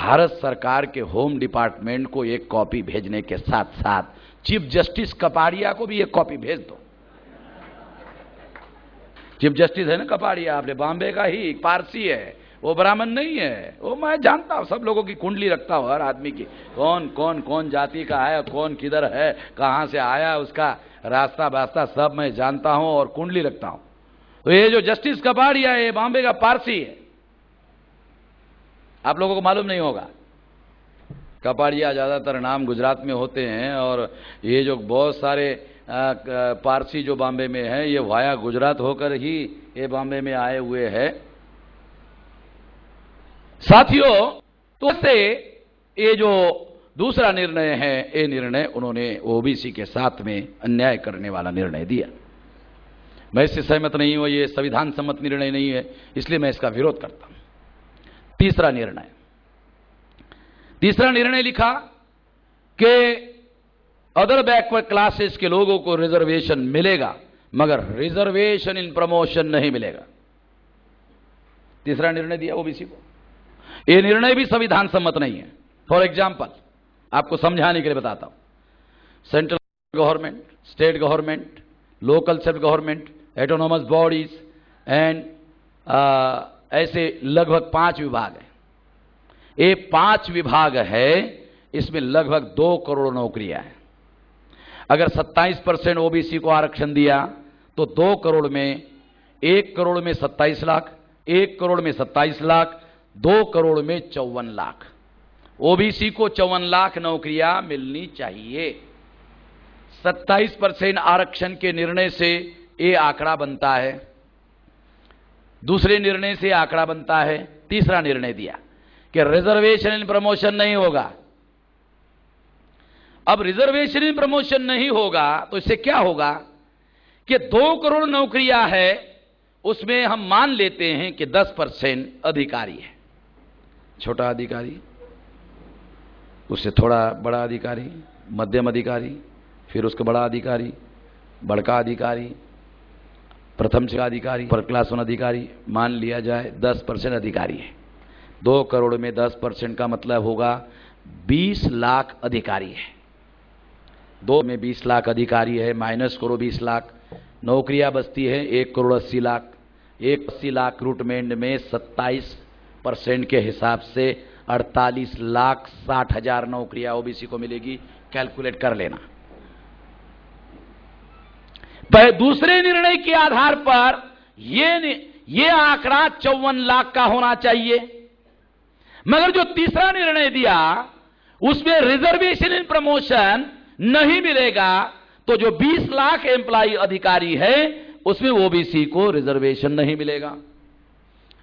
भारत सरकार के home department को एक कॉपी भेजने के साथ साथ चीफ जस्टिस कपाड़िया को भी एक कॉपी भेज दो। चीफ जस्टिस है ना कपाड़िया, आपने बॉम्बे का ही, पारसी है, वो ब्राह्मण नहीं है। वो मैं जानता हूं, सब लोगों की कुंडली रखता हूं, हर आदमी की, कौन कौन कौन जाति का है, कौन किधर है, कहां से आया, उसका रास्ता वास्ता सब मैं जानता हूं और कुंडली रखता हूं। तो ये जो जस्टिस कपाड़िया है, बॉम्बे का पारसी है, आप लोगों को मालूम नहीं होगा। कपाड़िया ज्यादातर नाम गुजरात में होते हैं और ये जो बहुत सारे पारसी जो बॉम्बे में है, ये वाया गुजरात होकर ही ये बॉम्बे में आए हुए हैं। साथियों, तो से ये जो दूसरा निर्णय है, ये निर्णय उन्होंने ओबीसी के साथ में अन्याय करने वाला निर्णय दिया। मैं इससे सहमत नहीं हूं, ये संविधान सम्मत निर्णय नहीं है, इसलिए मैं इसका विरोध करता हूं। तीसरा निर्णय लिखा कि अदर बैकवर्ड क्लासेस के लोगों को रिजर्वेशन मिलेगा, मगर रिजर्वेशन इन प्रमोशन नहीं मिलेगा। तीसरा निर्णय दिया ओबीसी को। यह निर्णय भी संविधान सम्मत नहीं है। फॉर एग्जाम्पल, आपको समझाने के लिए बताता हूं। Central government, state government, local self government, autonomous bodies and ऐसे लगभग 5 विभाग है। ये 5 विभाग है, इसमें लगभग 2 करोड़ नौकरियां हैं। अगर 27% ओबीसी को आरक्षण दिया तो 2 करोड़ में 1 करोड़ में 27 लाख, 1 करोड़ में 27 लाख, 2 करोड़ में 54 लाख। ओबीसी को 54 लाख नौकरियां मिलनी चाहिए। 27% आरक्षण के निर्णय से ये आंकड़ा बनता है। दूसरे निर्णय से आंकड़ा बनता है। तीसरा निर्णय दिया कि रिजर्वेशन इन प्रमोशन नहीं होगा। अब रिजर्वेशन इन प्रमोशन नहीं होगा तो इससे क्या होगा कि 2 करोड़ नौकरियां है, उसमें हम मान लेते हैं कि 10% अधिकारी है। छोटा अधिकारी, उससे थोड़ा बड़ा अधिकारी, मध्यम अधिकारी, फिर उसका बड़ा अधिकारी, बड़का अधिकारी, प्रथम से अधिकारी, पर क्लास 1 अधिकारी, मान लिया जाए 10% अधिकारी है। 2 करोड़ में 10% का मतलब होगा 20 लाख अधिकारी है। 2 में 20 लाख अधिकारी है, माइनस करो 20 लाख, नौकरियां बचती है 1 करोड़ 80 लाख। 80 लाख रिक्रूटमेंट में 27% के हिसाब से 48 लाख 60 हजार नौकरियां ओबीसी को मिलेगी। कैलकुलेट कर लेना। दूसरे निर्णय के आधार पर ये आंकड़ा 54 लाख का होना चाहिए, मगर जो तीसरा निर्णय दिया उसमें रिजर्वेशन इन प्रमोशन नहीं मिलेगा, तो जो 20 लाख एम्प्लॉय अधिकारी है उसमें ओबीसी को रिजर्वेशन नहीं मिलेगा।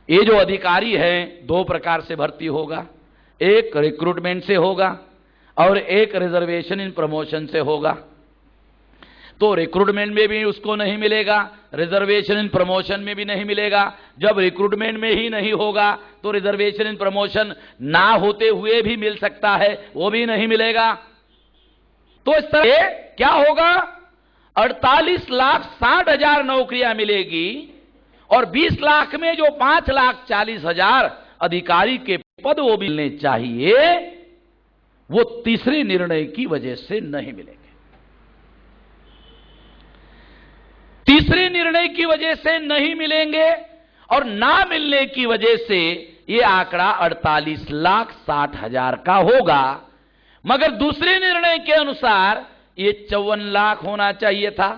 ये जो अधिकारी है 2 प्रकार से भर्ती होगा, एक रिक्रूटमेंट से होगा और एक रिजर्वेशन इन प्रमोशन से होगा। तो रिक्रूटमेंट में भी उसको नहीं मिलेगा, रिजर्वेशन इन प्रमोशन में भी नहीं मिलेगा। जब रिक्रूटमेंट में ही नहीं होगा तो रिजर्वेशन इन प्रमोशन ना होते हुए भी मिल सकता है, वो भी नहीं मिलेगा। तो इस तरह क्या होगा, 48 लाख 60 हजार नौकरियां मिलेगी और 20 लाख में जो 5 लाख 40 हजार अधिकारी के पद वो मिलने चाहिए, वो तीसरे निर्णय की वजह से नहीं मिलेंगे। तीसरे निर्णय की वजह से नहीं मिलेंगे और ना मिलने की वजह से यह आंकड़ा 48 लाख 60 हजार का होगा, मगर दूसरे निर्णय के अनुसार यह 54 लाख होना चाहिए था।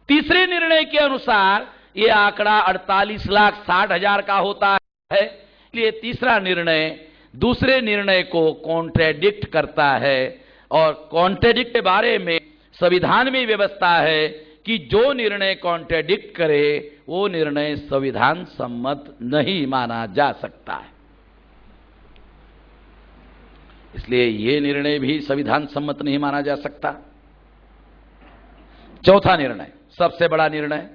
तीसरे निर्णय के अनुसार यह आंकड़ा 48 लाख 60 हजार का होता है। इसलिए तीसरा निर्णय दूसरे निर्णय को कॉन्ट्रडिक्ट करता है और कॉन्ट्रडिक्ट के बारे में संविधान में व्यवस्था है कि जो निर्णय कॉन्ट्रडिक्ट करे वो निर्णय संविधान सम्मत नहीं माना जा सकता है। इसलिए यह निर्णय भी संविधान सम्मत नहीं माना जा सकता। चौथा निर्णय, सबसे बड़ा निर्णय,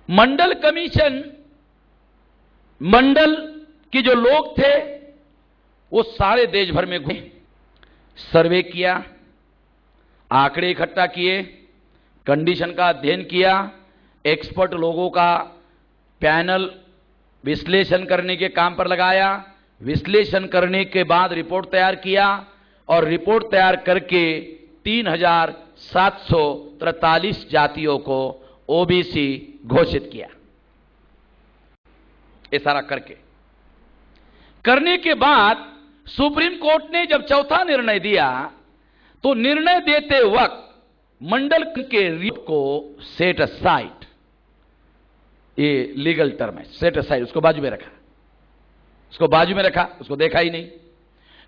मंडल कमीशन, मंडल के जो लोग थे वो सारे देश भर में घूमे, सर्वे किया, आंकड़े इकट्ठा किए, कंडीशन का अध्ययन किया, एक्सपर्ट लोगों का पैनल विश्लेषण करने के काम पर लगाया, विश्लेषण करने के बाद रिपोर्ट तैयार किया और रिपोर्ट तैयार करके 3,743 जातियों को ओबीसी घोषित किया। ये सारा करने के बाद सुप्रीम कोर्ट ने जब चौथा निर्णय दिया तो निर्णय देते वक्त मंडल के रिपोर्ट को सेट असाइड, ये लीगल टर्म है, सेट असाइड, उसको बाजू में रखा, उसको देखा ही नहीं।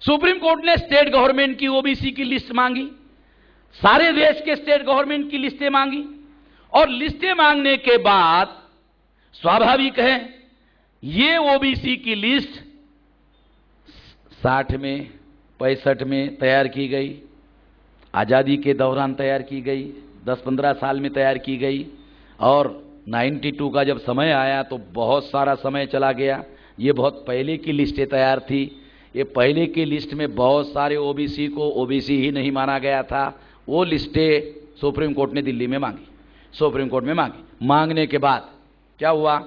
सुप्रीम कोर्ट ने स्टेट गवर्नमेंट की ओबीसी की लिस्ट मांगी, सारे देश के स्टेट गवर्नमेंट की लिस्टें मांगी और लिस्टें मांगने के बाद स्वाभाविक है ये ओबीसी की लिस्ट 60 में 65 में तैयार की गई, आजादी के दौरान तैयार की गई, 10-15 साल में तैयार की गई और 92 का जब समय आया तो बहुत सारा समय चला गया। ये बहुत पहले की लिस्टें तैयार थी। ये पहले की लिस्ट में बहुत सारे ओबीसी को ओबीसी ही नहीं माना गया था। वो लिस्टें सुप्रीम कोर्ट ने दिल्ली में मांगी, सुप्रीम कोर्ट में मांगी। मांगने के बाद क्या हुआ,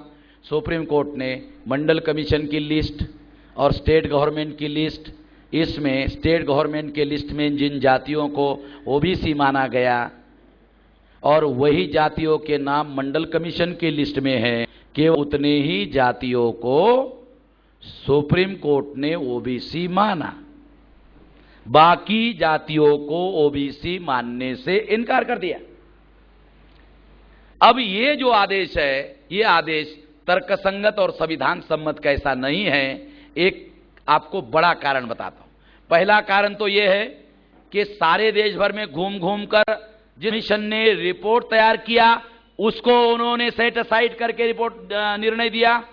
सुप्रीम कोर्ट ने मंडल कमीशन की लिस्ट और स्टेट गवर्नमेंट की लिस्ट, इसमें स्टेट गवर्नमेंट के लिस्ट में जिन जातियों को ओबीसी माना गया और वही जातियों के नाम मंडल कमीशन की लिस्ट में है कि उतने ही जातियों को सुप्रीम कोर्ट ने ओबीसी माना, बाकी जातियों को ओबीसी मानने से इनकार कर दिया। अब ये जो आदेश है, ये आदेश तर्कसंगत और संविधान सम्मत कैसा नहीं है। एक आपको बड़ा कारण बताता हूं। पहला कारण तो यह है कि सारे देश भर में घूम घूम कर जिस मिशन ने रिपोर्ट तैयार किया उसको उन्होंने सेट असाइड करके रिपोर्ट निर्णय दिया,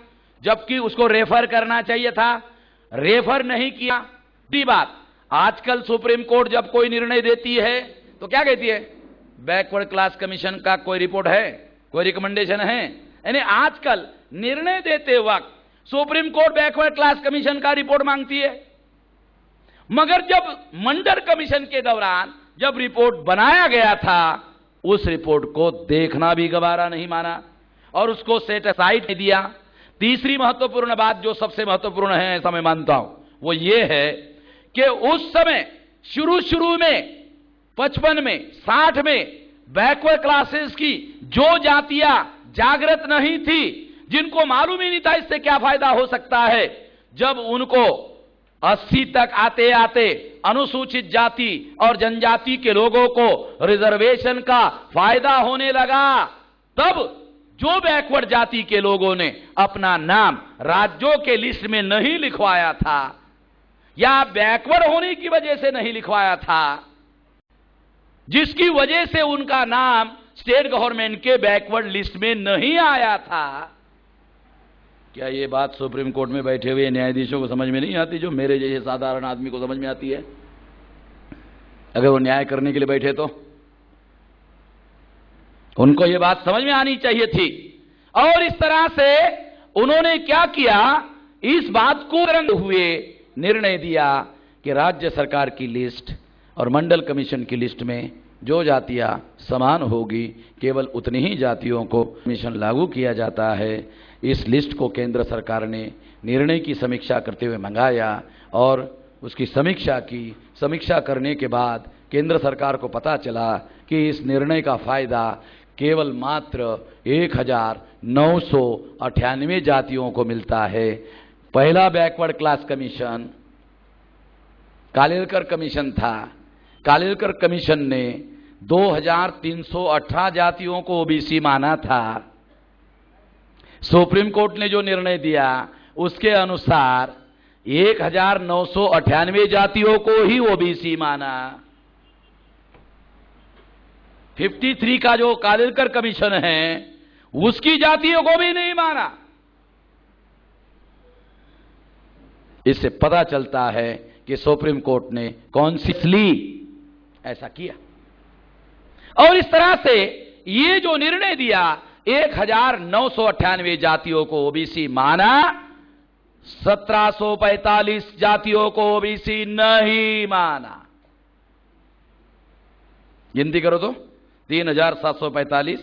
जबकि उसको रेफर करना चाहिए था, रेफर नहीं किया। दूसरी बात, आजकल सुप्रीम कोर्ट जब कोई निर्णय देती है तो क्या कहती है, बैकवर्ड क्लास कमीशन का कोई रिपोर्ट है, कोई रिकमेंडेशन है। यानी आजकल निर्णय देते वक्त supreme court backward class commission का रिपोर्ट मांगती है, मगर जब मंडल कमीशन के दौरान जब रिपोर्ट बनाया गया था उस रिपोर्ट को देखना भी गवारा नहीं माना और उसको सेट असाइड नहीं दिया। तीसरी महत्वपूर्ण बात जो सबसे महत्वपूर्ण है ऐसा मैं मानता हूं, वो ये है कि उस समय शुरू में 55 में 60 में बैकवर्ड क्लासेस की जो जातियां जागृत नहीं थी, जिनको मालूम ही नहीं था इससे क्या फायदा हो सकता है, जब उनको 80 तक आते आते अनुसूचित जाति और जनजाति के लोगों को रिजर्वेशन का फायदा होने लगा, तब जो बैकवर्ड जाति के लोगों ने अपना नाम राज्यों के लिस्ट में नहीं लिखवाया था या बैकवर्ड होने की वजह से नहीं लिखवाया था, जिसकी वजह से उनका नाम स्टेट गवर्नमेंट के बैकवर्ड लिस्ट में नहीं आया था, क्या ये बात सुप्रीम कोर्ट में बैठे हुए न्यायाधीशों को समझ में नहीं आती, जो मेरे जैसे साधारण आदमी को समझ में आती है? अगर वो न्याय करने के लिए बैठे तो उनको ये बात समझ में आनी चाहिए थी। और इस तरह से उन्होंने क्या किया, इस बात को रंग हुए निर्णय दिया कि राज्य सरकार की लिस्ट और मंडल कमीशन की लिस्ट में जो जातियां समान होगी केवल उतनी ही जातियों को कमीशन लागू किया जाता है। इस लिस्ट को केंद्र सरकार ने निर्णय की समीक्षा करते हुए मंगाया और उसकी समीक्षा की। समीक्षा करने के बाद केंद्र सरकार को पता चला कि इस निर्णय का फायदा केवल मात्र 1998 जातियों को मिलता है। पहला backward class commission Kalelkar commission था। कालेलकर कमीशन ने 2318 जातियों को ओबीसी माना था। सुप्रीम कोर्ट ने जो निर्णय दिया उसके अनुसार 1998 जातियों को ही ओबीसी माना। 53 का जो कालेलकर कमीशन है उसकी जातियों को भी नहीं माना। इससे पता चलता है कि सुप्रीम कोर्ट ने कॉन्सियसली ऐसा किया। और इस तरह से ये जो निर्णय दिया 1998 जातियों को ओबीसी माना, 1745 जातियों को ओबीसी नहीं माना। गिनती करो तो 3745,